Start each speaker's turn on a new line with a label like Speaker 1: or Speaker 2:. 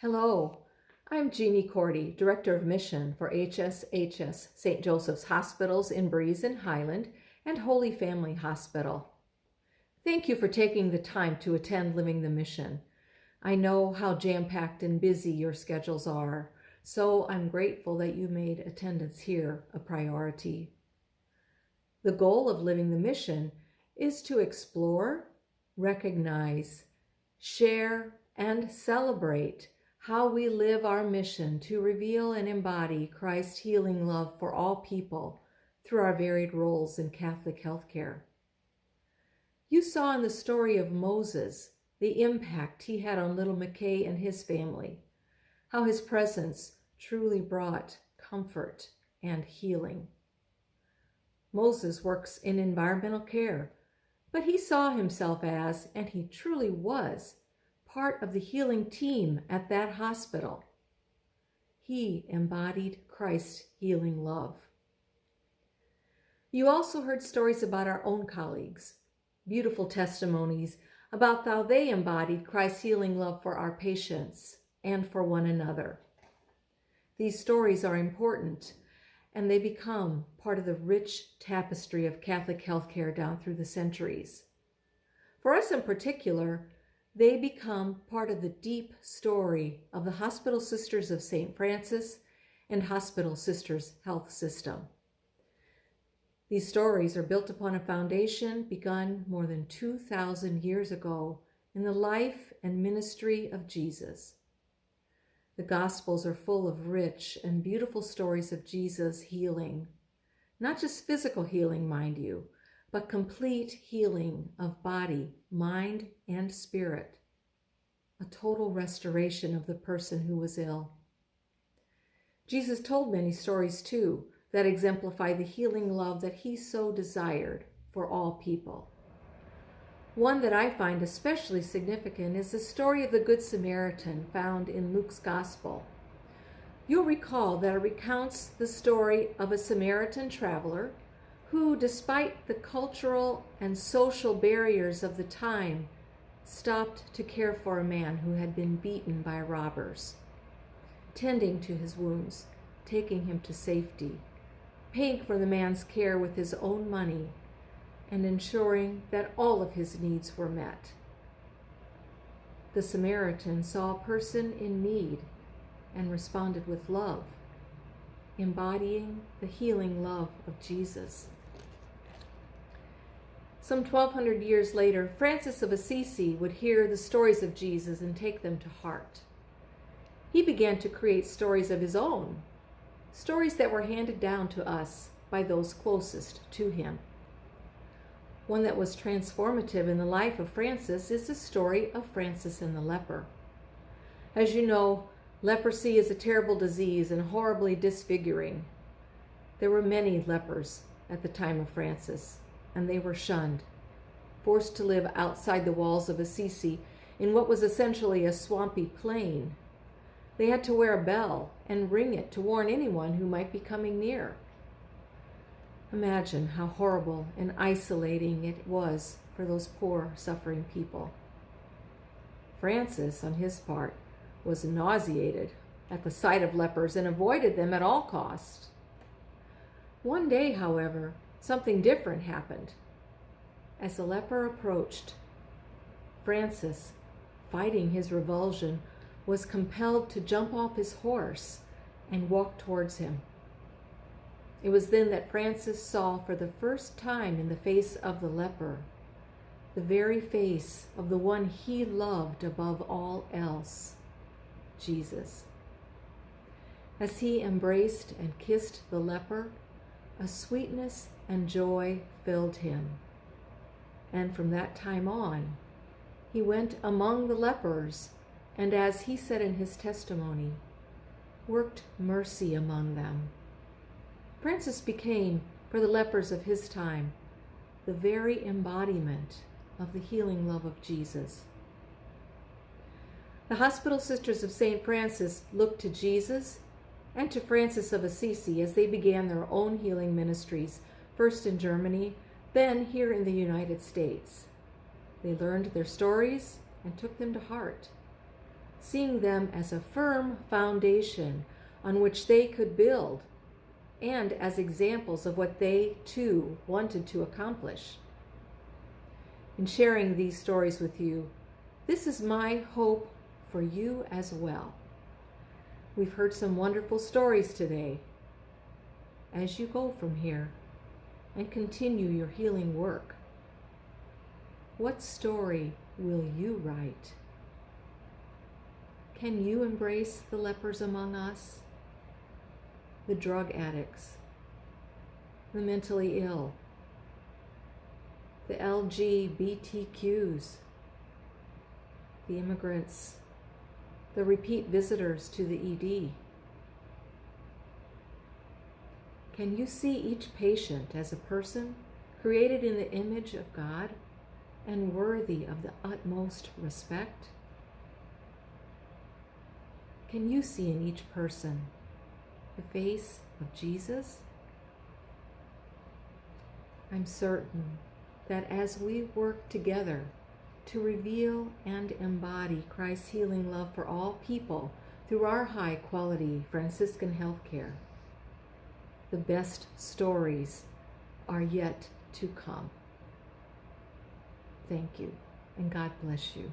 Speaker 1: Hello, I'm Jeannie Cordy, Director of Mission for HSHS St. Joseph's Hospitals in Breeze and Highland and Holy Family Hospital. Thank you for taking the time to attend Living the Mission. I know how jam-packed and busy your schedules are, so I'm grateful that you made attendance here a priority. The goal of Living the Mission is to explore, recognize, share, and celebrate how we live our mission to reveal and embody Christ's healing love for all people through our varied roles in Catholic healthcare. You saw in the story of Moses the impact he had on little McKay and his family, how his presence truly brought comfort and healing. Moses works in environmental care, but he saw himself as, and he truly was, part of the healing team at that hospital. He embodied Christ's healing love. You also heard stories about our own colleagues, beautiful testimonies about how they embodied Christ's healing love for our patients and for one another. These stories are important, and they become part of the rich tapestry of Catholic healthcare down through the centuries. For us in particular, they become part of the deep story of the Hospital Sisters of St. Francis and Hospital Sisters Health System. These stories are built upon a foundation begun more than 2,000 years ago in the life and ministry of Jesus. The Gospels are full of rich and beautiful stories of Jesus' healing, not just physical healing, mind you, but complete healing of body, mind, and spirit, a total restoration of the person who was ill. Jesus told many stories too that exemplify the healing love that he so desired for all people. One that I find especially significant is the story of the Good Samaritan found in Luke's Gospel. You'll recall that it recounts the story of a Samaritan traveler who, despite the cultural and social barriers of the time, stopped to care for a man who had been beaten by robbers, tending to his wounds, taking him to safety, paying for the man's care with his own money, and ensuring that all of his needs were met. The Samaritan saw a person in need and responded with love, embodying the healing love of Jesus. Some 1,200 years later, Francis of Assisi would hear the stories of Jesus and take them to heart. He began to create stories of his own, stories that were handed down to us by those closest to him. One that was transformative in the life of Francis is the story of Francis and the leper. As you know, leprosy is a terrible disease and horribly disfiguring. There were many lepers at the time of Francis, and they were shunned, forced to live outside the walls of Assisi in what was essentially a swampy plain. They had to wear a bell and ring it to warn anyone who might be coming near. Imagine how horrible and isolating it was for those poor, suffering people. Francis, on his part, was nauseated at the sight of lepers and avoided them at all costs. One day, however, something different happened. As the leper approached, Francis, fighting his revulsion, was compelled to jump off his horse and walk towards him. It was then that Francis saw for the first time in the face of the leper, the very face of the one he loved above all else, Jesus. As he embraced and kissed the leper, a sweetness and joy filled him. And from that time on, he went among the lepers, and as he said in his testimony, worked mercy among them. Francis became, for the lepers of his time, the very embodiment of the healing love of Jesus. The Hospital Sisters of St. Francis looked to Jesus and to Francis of Assisi as they began their own healing ministries, first in Germany, then here in the United States. They learned their stories and took them to heart. seeing them as a firm foundation on which they could build, and as examples of what they too wanted to accomplish. In sharing these stories with you, this is my hope for you as well. We've heard some wonderful stories today. As you go from here and continue your healing work, what story will you write? Can you embrace the lepers among us, the drug addicts, the mentally ill, the LGBTQs, the immigrants, the repeat visitors to the ED? Can you see each patient as a person created in the image of God and worthy of the utmost respect? Can you see in each person the face of Jesus? I'm certain that as we work together to reveal and embody Christ's healing love for all people through our high-quality Franciscan healthcare, the best stories are yet to come. Thank you, and God bless you.